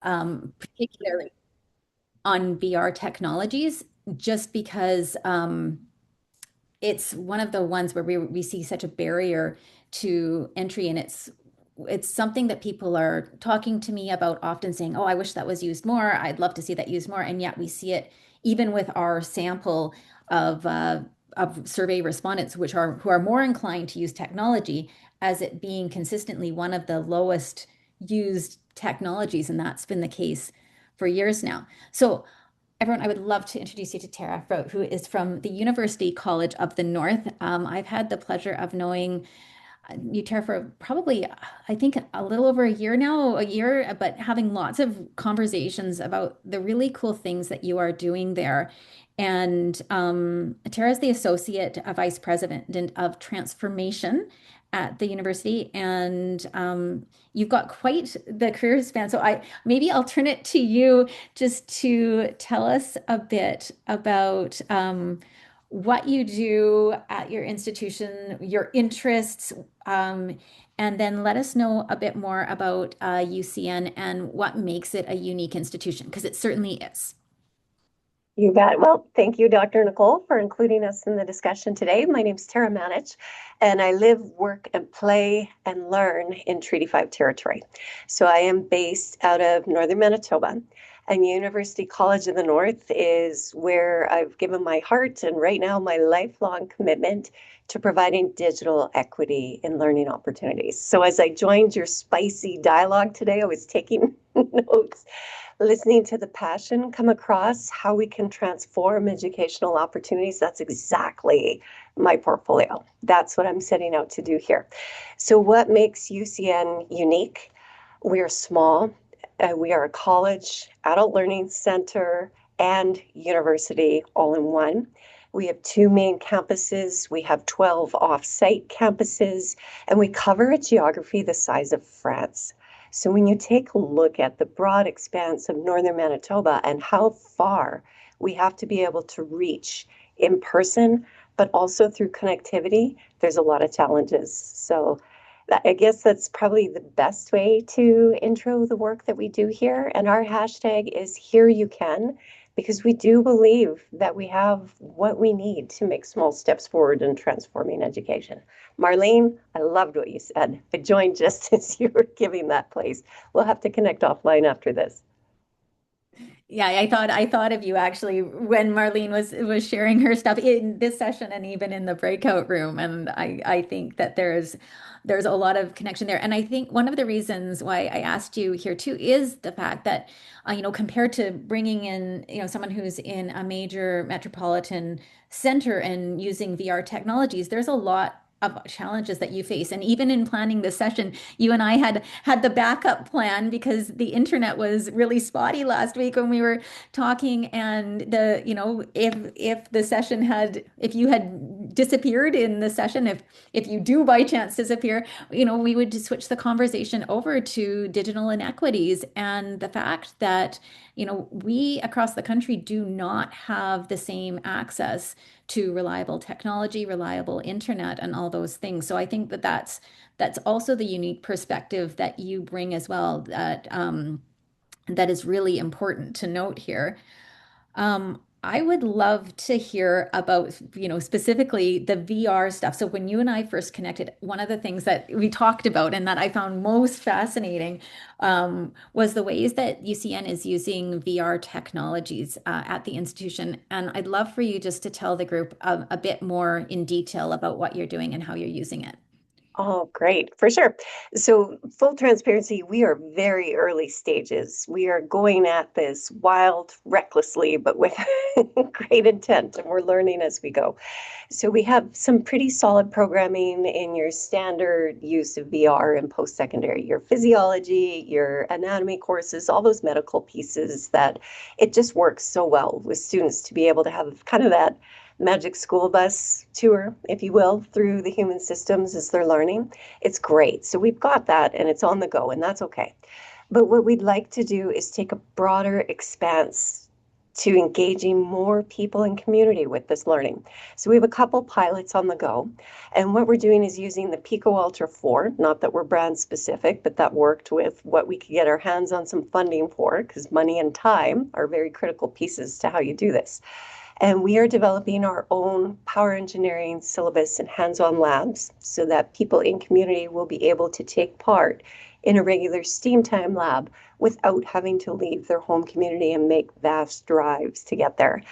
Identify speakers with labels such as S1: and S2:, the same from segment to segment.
S1: particularly on VR technologies, just because it's one of the ones where we see such a barrier to entry, and it's something that people are talking to me about often, saying, "Oh, I wish that was used more. I'd love to see that used more." And yet we see it even with our sample of survey respondents, which are who are more inclined to use technology, as it being consistently one of the lowest used technologies, and that's been the case for years now. So everyone, I would love to introduce you to Tara, who is from the University College of the North. I've had the pleasure of knowing you, Tara, for probably, I think, a little over a year now, a year, but having lots of conversations about the really cool things that you are doing there. And Tara is the Associate Vice President of Transformation at the university, and you've got quite the career span. So I'll turn it to you just to tell us a bit about what you do at your institution, your interests, and then let us know a bit more about UCN and what makes it a unique institution, because it certainly is.
S2: You bet. Well, thank you, Dr. Nicole, for including us in the discussion today. My name is Tara Manych, and I live, work, and play and learn in Treaty 5 territory. So I am based out of northern Manitoba, and University College of the North is where I've given my heart and right now my lifelong commitment to providing digital equity in learning opportunities. So as I joined your spicy dialogue today, I was taking notes, listening to the passion come across, how we can transform educational opportunities. That's exactly my portfolio. That's what I'm setting out to do here. So what makes UCN unique? We are small. We are a college, adult learning center, and university all in one. We have two main campuses. We have 12 off-site campuses, and we cover a geography the size of France. So when you take a look at the broad expanse of northern Manitoba and how far we have to be able to reach in person, but also through connectivity, there's a lot of challenges. So I guess that's probably the best way to intro the work that we do here. And our hashtag is Here You Can, because we do believe that we have what we need to make small steps forward in transforming education. Marlene, I loved what you said. I joined just as you were giving that place. We'll have to connect offline after this.
S1: Yeah, I thought of you actually when Marlene was sharing her stuff in this session and even in the breakout room. And I think that there's a lot of connection there. And I think one of the reasons why I asked you here too is the fact that compared to bringing in someone who's in a major metropolitan center and using VR technologies, there's a lot of challenges that you face. And even in planning this session, you and I had the backup plan because the internet was really spotty last week when we were talking. And if the session if you had disappeared in the session, if you do by chance disappear, we would just switch the conversation over to digital inequities and the fact that we across the country do not have the same access to reliable technology, reliable internet, and all those things. So I think that that's also the unique perspective that you bring as well, that is really important to note here. I would love to hear about, specifically the VR stuff. So when you and I first connected, one of the things that we talked about and that I found most fascinating was the ways that UCN is using VR technologies at the institution. And I'd love for you just to tell the group a bit more in detail about what you're doing and how you're using it.
S2: Oh, great, for sure. So, full transparency, we are very early stages. We are going at this wild, recklessly, but with great intent, and we're learning as we go. So, we have some pretty solid programming in your standard use of VR in post-secondary, your physiology, your anatomy courses, all those medical pieces that it just works so well with students to be able to have kind of that magic school bus tour, if you will, through the human systems as they're learning. It's great. So we've got that and it's on the go, and that's okay. But what we'd like to do is take a broader expanse to engaging more people in community with this learning. So we have a couple pilots on the go. And what we're doing is using the Pico Ultra 4, not that we're brand specific, but that worked with what we could get our hands on some funding for, because money and time are very critical pieces to how you do this. And we are developing our own power engineering syllabus and hands-on labs so that people in community will be able to take part in a regular STEAM time lab without having to leave their home community and make vast drives to get there.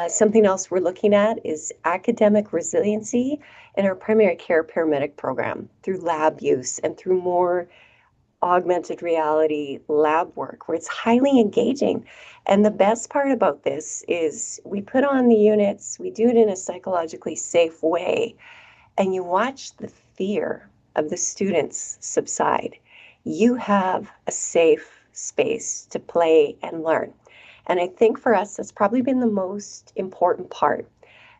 S2: Something else we're looking at is academic resiliency in our primary care paramedic program through lab use and through more augmented reality lab work where it's highly engaging. And the best part about this is we put on the units, we do it in a psychologically safe way, and you watch the fear of the students subside. You have a safe space to play and learn. And I think for us, that's probably been the most important part.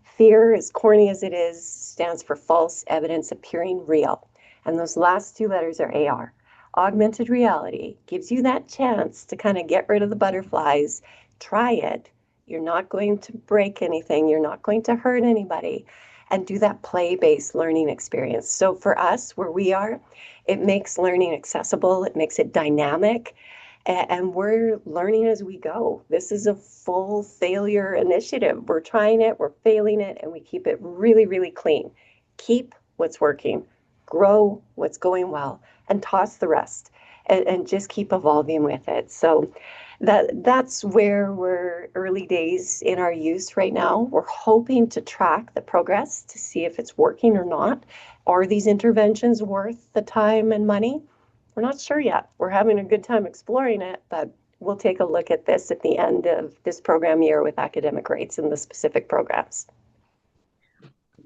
S2: Fear, as corny as it is, stands for false evidence appearing real. And those last two letters are AR. Augmented reality gives you that chance to kind of get rid of the butterflies, try it. You're not going to break anything, you're not going to hurt anybody, and do that play-based learning experience. So for us, where we are, it makes learning accessible, it makes it dynamic, and we're learning as we go. This is a full failure initiative. We're trying it, we're failing it, and we keep it really, really clean. Keep what's working, grow what's going well, and toss the rest, and just keep evolving with it. So that's where we're early days in our use right now. We're hoping to track the progress to see if it's working or not. Are these interventions worth the time and money? We're not sure yet. We're having a good time exploring it, but we'll take a look at this at the end of this program year with academic rates in the specific programs.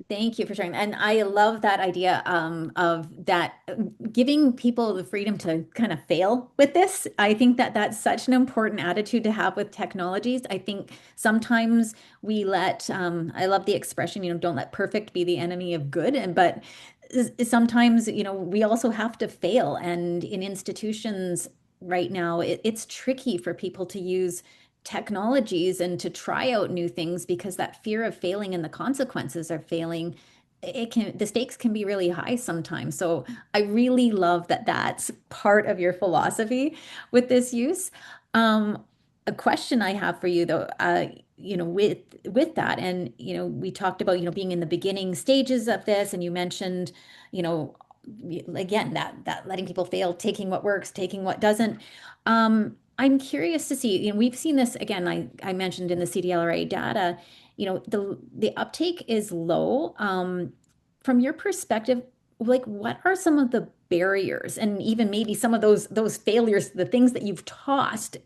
S1: Thank you for sharing. And I love that idea of that giving people the freedom to kind of fail with this. I think that that's such an important attitude to have with technologies. I think sometimes we let, I love the expression, don't let perfect be the enemy of good. But sometimes, we also have to fail. And in institutions right now, it's tricky for people to use technologies and to try out new things because that fear of failing and the consequences of failing, the stakes can be really high sometimes. So I really love that that's part of your philosophy with this use. A question I have for you though, with that, and we talked about being in the beginning stages of this, and you mentioned, you know, again that letting people fail, taking what works, taking what doesn't. I'm curious to see, we've seen this again, I mentioned in the CDLRA data, the uptake is low. From your perspective, like what are some of the barriers and even maybe some of those failures, the things that you've tossed,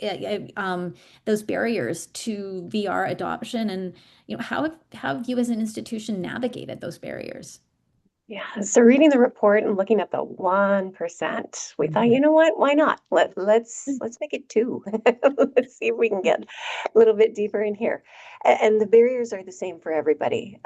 S1: those barriers to VR adoption, and how have you as an institution navigated those barriers?
S2: Yeah, so reading the report and looking at the 1%, we thought, you know what, why not? Let's make it two. Let's see if we can get a little bit deeper in here. And the barriers are the same for everybody.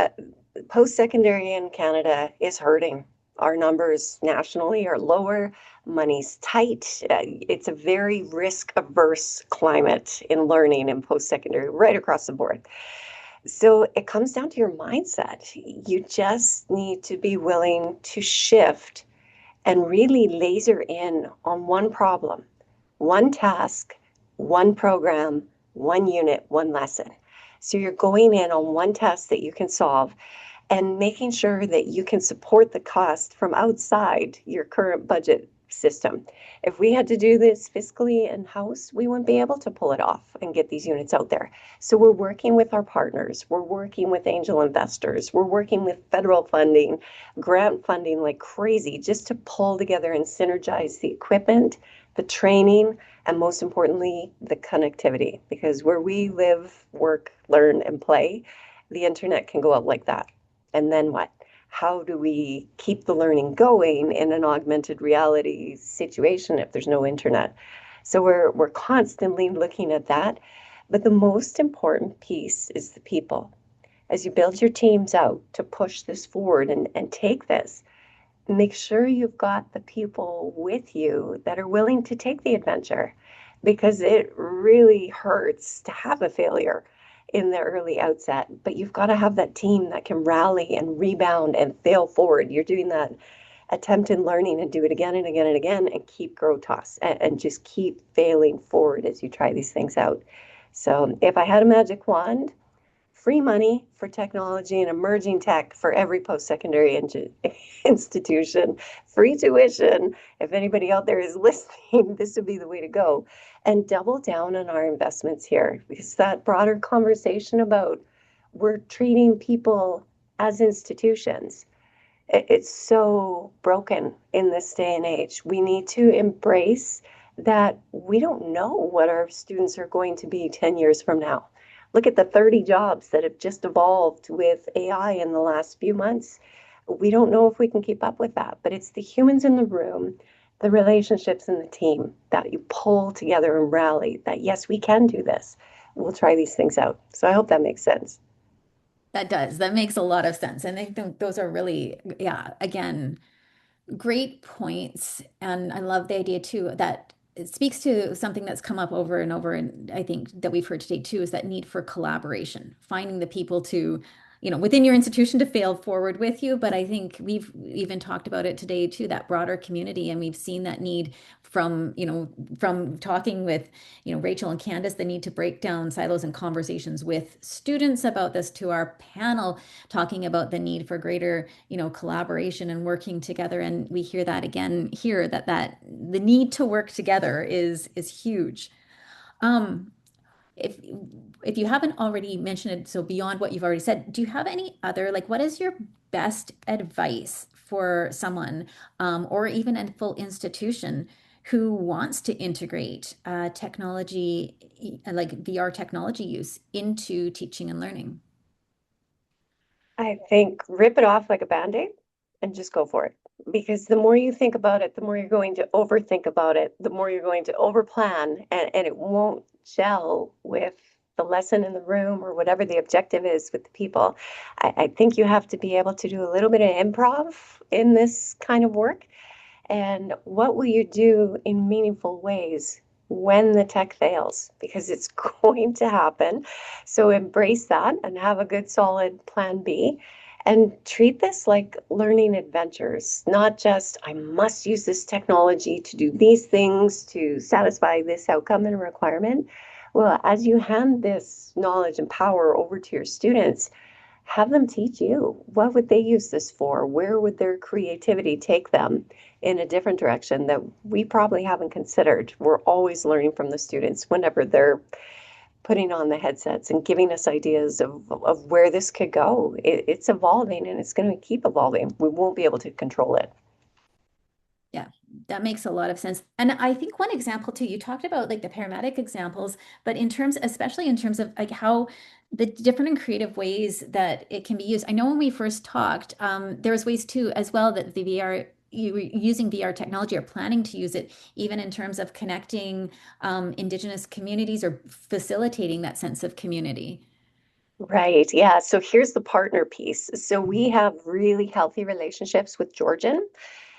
S2: Post-secondary in Canada is hurting. Our numbers nationally are lower, money's tight. It's a very risk-averse climate in learning in post-secondary right across the board. So it comes down to your mindset. You just need to be willing to shift and really laser in on one problem, one task, one program, one unit, one lesson. So you're going in on one task that you can solve and making sure that you can support the cost from outside your current budget system. If we had to do this fiscally in-house, we wouldn't be able to pull it off and get these units out there. So we're working with our partners, we're working with angel investors, we're working with federal funding, grant funding like crazy, just to pull together and synergize the equipment, the training, and most importantly, the connectivity. Because where we live, work, learn, and play, the internet can go out like that. And then what? How do we keep the learning going in an augmented reality situation if there's no internet? So we're constantly looking at that. But the most important piece is the people. As you build your teams out to push this forward and take this, make sure you've got the people with you that are willing to take the adventure, because it really hurts to have a failure in the early outset. But you've got to have that team that can rally and rebound and fail forward. You're doing that attempt and learning and do it again and again and again and keep grow toss and just keep failing forward as you try these things out. So if I had a magic wand, free money for technology and emerging tech for every post-secondary institution, free tuition. If anybody out there is listening, this would be the way to go. And double down on our investments here, because that broader conversation about we're treating people as institutions, it's so broken in this day and age. We need to embrace that we don't know what our students are going to be 10 years from now. Look at the 30 jobs that have just evolved with AI in the last few months. We don't know if we can keep up with that, but it's the humans in the room, the relationships in the team that you pull together and rally that, yes, we can do this. We'll try these things out. So I hope that makes sense.
S1: That does. That makes a lot of sense. And I think those are really, yeah, again, great points. And I love the idea too that it speaks to something that's come up over and over. And I think that we've heard today too is that need for collaboration, finding the people to, within your institution to fail forward with you. But I think we've even talked about it today too, that broader community. And we've seen that need from talking with, Rachel and Candace, the need to break down silos and conversations with students about this to our panel talking about the need for greater, collaboration and working together. And we hear that again here that the need to work together is huge. Um, if if you haven't already mentioned it, so beyond what you've already said, do you have any other, like, what is your best advice for someone, or even a full institution who wants to integrate technology, like VR technology use into teaching and learning?
S2: I think rip it off like a band-aid and just go for it. Because the more you think about it, the more you're going to overthink about it, the more you're going to overplan, and it won't gel with the lesson in the room or whatever the objective is with the people. I think you have to be able to do a little bit of improv in this kind of work. And what will you do in meaningful ways when the tech fails? Because it's going to happen. So embrace that and have a good, solid plan B. And treat this like learning adventures, not just, I must use this technology to do these things to satisfy this outcome and requirement. Well, as you hand this knowledge and power over to your students, have them teach you. What would they use this for? Where would their creativity take them in a different direction that we probably haven't considered? We're always learning from the students whenever they're putting on the headsets and giving us ideas of where this could go. It's evolving and it's going to keep evolving. We won't be able to control it.
S1: Yeah, that makes a lot of sense. And I think one example too, you talked about like the paramedic examples, but especially in terms of like how the different and creative ways that it can be used. I know when we first talked, there was ways too as well that the VR, you were using VR technology or planning to use it, even in terms of connecting Indigenous communities or facilitating that sense of community.
S2: Right. Yeah. So here's the partner piece. So we have really healthy relationships with Georgian.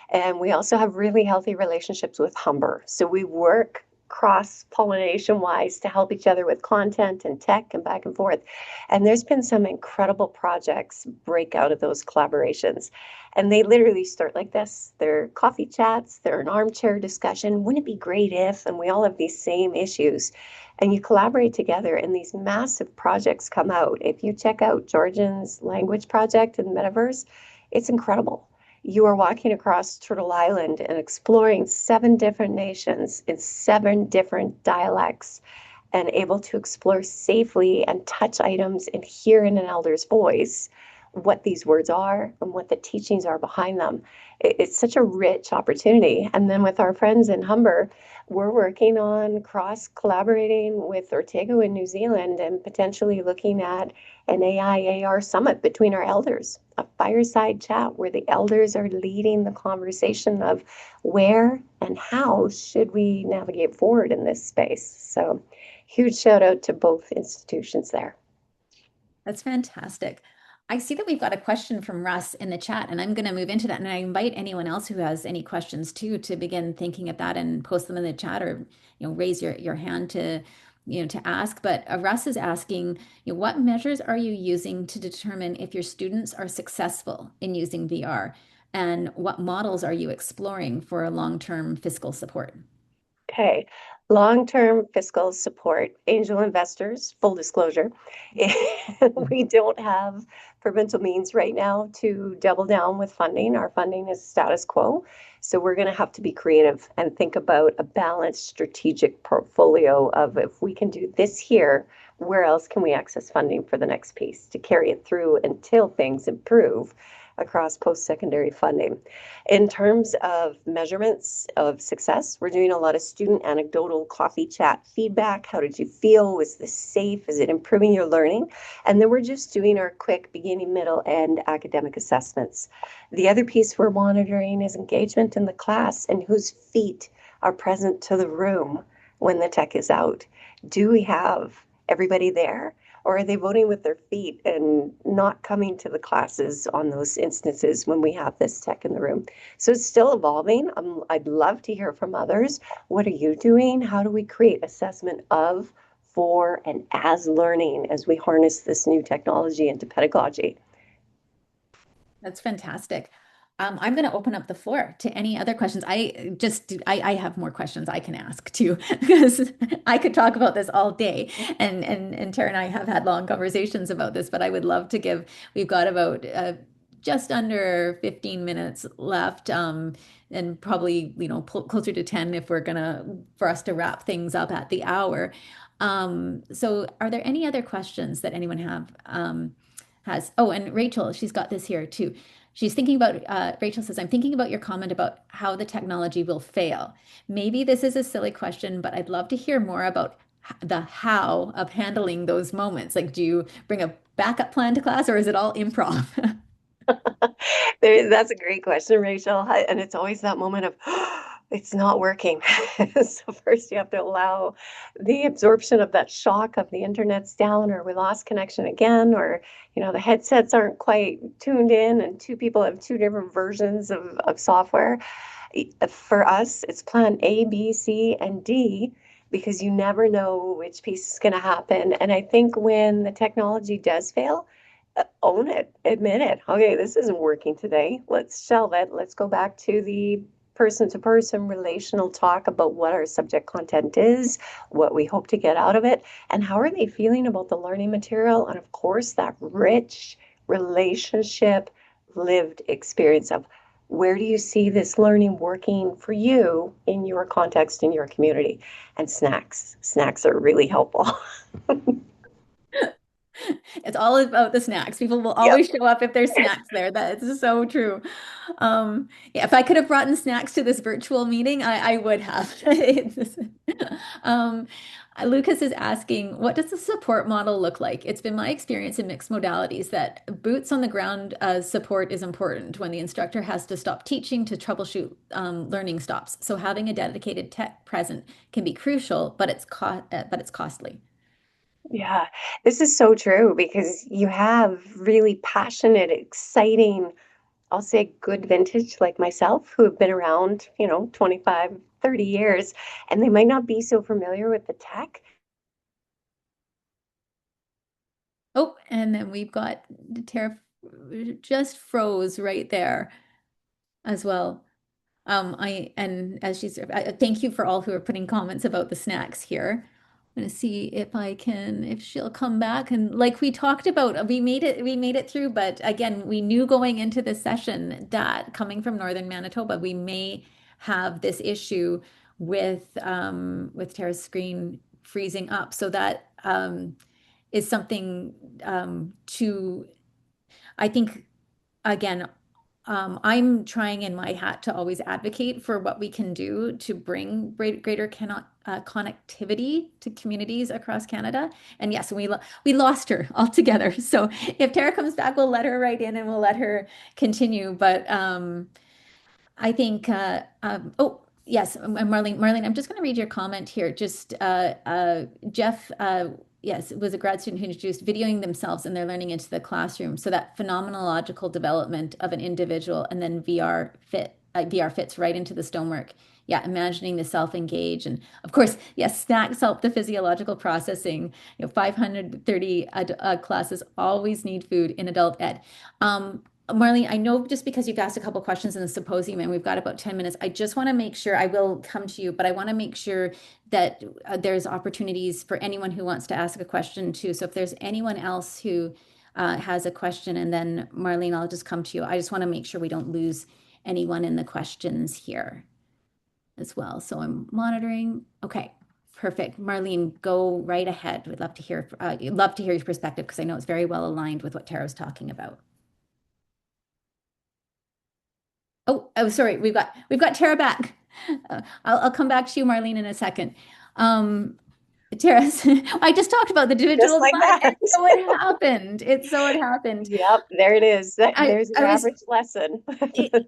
S2: And we also have really healthy relationships with Humber. So we work cross pollination wise to help each other with content and tech and back and forth. And there's been some incredible projects break out of those collaborations. And they literally start like this. They're coffee chats, they're an armchair discussion. Wouldn't it be great if? And we all have these same issues. And you collaborate together, and these massive projects come out. If you check out Georgian's language project in the metaverse, it's incredible. You are walking across Turtle Island and exploring 7 different nations in 7 different dialects and able to explore safely and touch items and hear in an elder's voice what these words are and what the teachings are behind them. It's such a rich opportunity. And then with our friends in Humber, we're working on cross collaborating with Ortego in New Zealand and potentially looking at an AI AR summit between our elders, a fireside chat where the elders are leading the conversation of where and how should we navigate forward in this space. So huge shout out to both institutions there.
S1: That's fantastic. I see that we've got a question from Russ in the chat, and I'm going to move into that. And I invite anyone else who has any questions too to begin thinking of that and post them in the chat, or raise your hand to to ask. But Russ is asking, what measures are you using to determine if your students are successful in using VR, and what models are you exploring for long-term fiscal support?
S2: Okay. Long-term fiscal support, angel investors, full disclosure. We don't have provincial means right now to double down with funding. Our funding is status quo. So we're going to have to be creative and think about a balanced strategic portfolio of if we can do this here, where else can we access funding for the next piece to carry it through until things improve across post-secondary funding. In terms of measurements of success, we're doing a lot of student anecdotal coffee chat feedback. How did you feel? Was this safe? Is it improving your learning? And then we're just doing our quick beginning, middle, and academic assessments. The other piece we're monitoring is engagement in the class and whose feet are present to the room when the tech is out. Do we have everybody there? Or are they voting with their feet and not coming to the classes on those instances when we have this tech in the room? So it's still evolving. I'd love to hear from others. What are you doing? How do we create assessment of, for, and as learning as we harness this new technology into pedagogy?
S1: That's fantastic. I'm going to open up the floor to any other questions. I have more questions I can ask too, because I could talk about this all day. And Tara and I have had long conversations about this, but I would love to give, we've got about just under 15 minutes left, and probably, closer to 10 if we're gonna, for us to wrap things up at the hour. So are there any other questions that anyone has? Oh, and Rachel, she's got this here too. She's thinking about, Rachel says, I'm thinking about your comment about how the technology will fail. Maybe this is a silly question, but I'd love to hear more about the how of handling those moments. Like, do you bring a backup plan to class, or is it all improv?
S2: That's a great question, Rachel. And it's always that moment of, it's not working. So first you have to allow the absorption of that shock of the internet's down, or we lost connection again, or the headsets aren't quite tuned in and two people have two different versions of software. For us, it's plan A, B, C, and D, because you never know which piece is going to happen. And I think when the technology does fail, own it, admit it. Okay, this isn't working today. Let's shelve it. Let's go back to the person to person relational talk about what our subject content is, what we hope to get out of it, and how are they feeling about the learning material. And of course, that rich relationship, lived experience of where do you see this learning working for you in your context, in your community. And snacks are really helpful.
S1: It's all about the snacks. People will
S2: Yep.
S1: always show up if there's snacks there. That is so true. Yeah, if I could have brought in snacks to this virtual meeting, I would have. um, Lucas is asking, what does the support model look like? It's been my experience in mixed modalities that boots on the ground support is important when the instructor has to stop teaching to troubleshoot learning stops. So having a dedicated tech present can be crucial, but it's costly.
S2: Yeah, this is so true because you have really passionate, exciting, I'll say good vintage like myself who have been around, 25, 30 years, and they might not be so familiar with the tech.
S1: Oh, and then we've got Tara just froze right there as well. I and as she's thank you for all who are putting comments about the snacks here. I'm gonna see if I can, if she'll come back. And like we talked about, we made it through, but again, we knew going into this session that coming from northern Manitoba, we may have this issue with Tara's screen freezing up. So that is something to, I think, again, I'm trying in my hat to always advocate for what we can do to bring greater connectivity to communities across Canada. And yes, we lost her altogether. So if Tara comes back, we'll let her right in and we'll let her continue. But I think, oh, yes, Marlene, I'm just going to read your comment here. Just Jeff yes, it was a grad student who introduced videoing themselves and their learning into the classroom. So that phenomenological development of an individual and then VR fits right into the stonework. Yeah, imagining the self engage. And of course, yes, snacks help the physiological processing. 530 classes always need food in adult ed. Marlene, I know just because you've asked a couple questions in the symposium and we've got about 10 minutes, I just want to make sure I will come to you, but I want to make sure that there's opportunities for anyone who wants to ask a question too. So if there's anyone else who has a question, and then Marlene, I'll just come to you. I just want to make sure we don't lose anyone in the questions here as well. So I'm monitoring. Okay, perfect. Marlene, go right ahead. We'd love to hear your perspective because I know it's very well aligned with what Tara was talking about. Oh, sorry. We've got Tara back. I'll come back to you, Marlene, in a second. Um, Tara, I just talked about the
S2: Just
S1: digital
S2: like
S1: divide, and
S2: that.
S1: so it happened. So it happened.
S2: Yep, there it is.
S1: I
S2: There's
S1: I
S2: your
S1: was
S2: average lesson.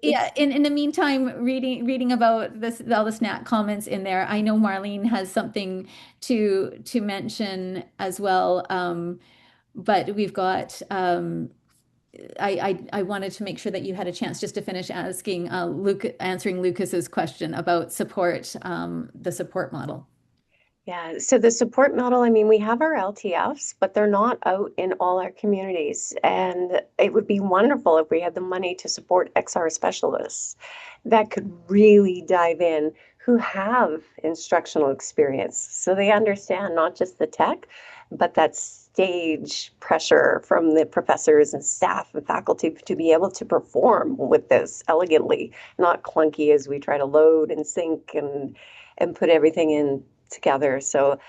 S1: yeah. In the meantime, reading about this all the snack comments in there. I know Marlene has something to mention as well. But we've got I wanted to make sure that you had a chance just to finish asking answering Lucas's question about support, the support model.
S2: Yeah, so the support model, I mean, we have our LTFs, but they're not out in all our communities. And it would be wonderful if we had the money to support XR specialists that could really dive in, who have instructional experience. So they understand not just the tech, but that stage pressure from the professors and staff and faculty to be able to perform with this elegantly, not clunky as we try to load and sync and put everything in together. So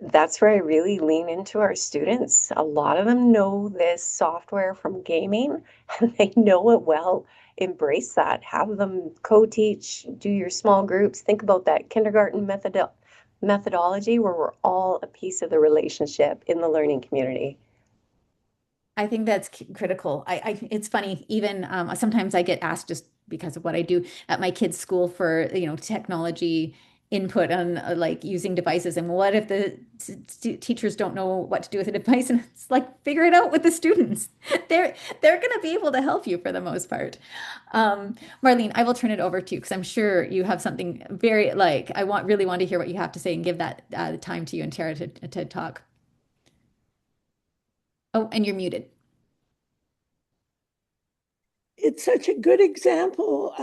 S2: that's where I really lean into our students. A lot of them know this software from gaming and they know it well. Embrace that. Have them co-teach, do your small groups. Think about that kindergarten methodology where we're all a piece of the relationship in the learning community.
S1: I think that's critical. It's funny, even sometimes I get asked just because of what I do at my kids' school for, technology input on like using devices. And what if the teachers don't know what to do with a device? And it's like, figure it out with the students. They're going to be able to help you for the most part. Marlene, I will turn it over to you because I'm sure you have something very like really want to hear what you have to say and give that time to you and Tara to talk. Oh, and you're muted.
S3: It's such a good example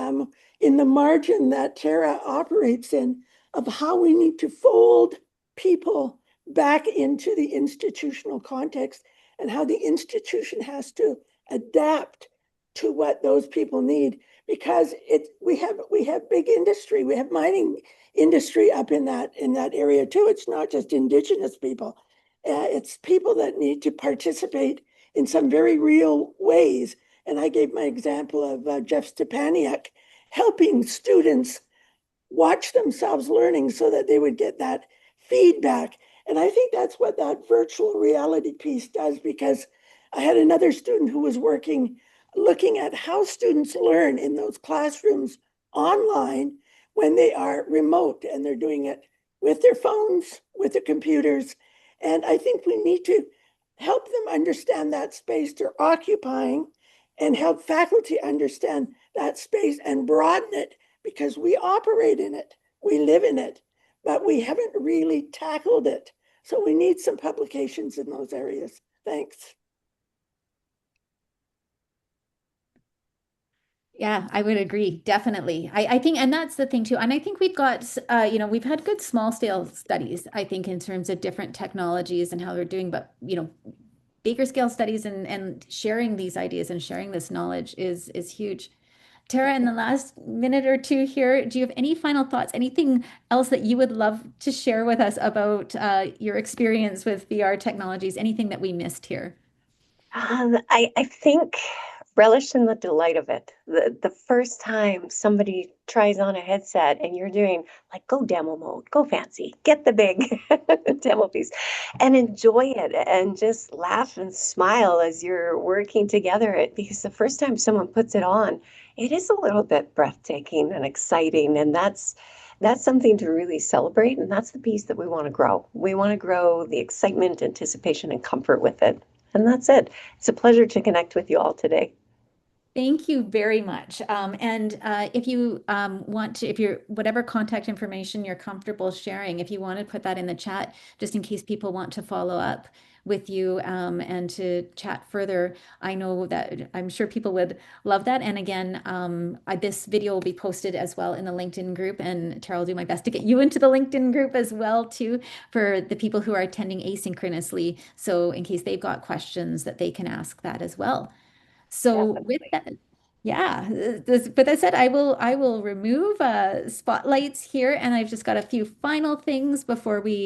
S3: in the margin that Tara operates in of how we need to fold people back into the institutional context and how the institution has to adapt to what those people need because we have big industry, we have mining industry up in that area too. It's not just indigenous people, it's people that need to participate in some very real ways. And I gave my example of Jeff Stepaniak helping students watch themselves learning so that they would get that feedback. And I think that's what that virtual reality piece does because I had another student who was looking at how students learn in those classrooms online when they are remote and they're doing it with their phones, with their computers. And I think we need to help them understand that space they're occupying and help faculty understand that space and broaden it because we operate in it, we live in it, but we haven't really tackled it. So we need some publications in those areas. Thanks.
S1: Yeah, I would agree. Definitely. I think, and that's the thing too. And I think we've got, we've had good small scale studies, I think, in terms of different technologies and how they're doing, but, bigger scale studies and sharing these ideas and sharing this knowledge is huge. Tara, in the last minute or two here, do you have any final thoughts? Anything else that you would love to share with us about your experience with VR technologies? Anything that we missed here?
S2: I think relish in the delight of it. The first time somebody tries on a headset and you're doing like go demo mode, go fancy, get the big demo piece and enjoy it and just laugh and smile as you're working together it because the first time someone puts it on, it is a little bit breathtaking and exciting. And that's something to really celebrate. And that's the piece that we want to grow. We want to grow the excitement, anticipation, and comfort with it. And that's it. It's a pleasure to connect with you all today.
S1: Thank you very much. And if you want to, if you're whatever contact information you're comfortable sharing, if you want to put that in the chat, just in case people want to follow up with you and to chat further, I know that I'm sure people would love that. And again, this video will be posted as well in the LinkedIn group, and Tara will do my best to get you into the LinkedIn group as well too for the people who are attending asynchronously. So in case they've got questions that they can ask that as well. So with
S2: Definitely.
S1: that, yeah, but that said, I will remove spotlights here, and I've just got a few final things before we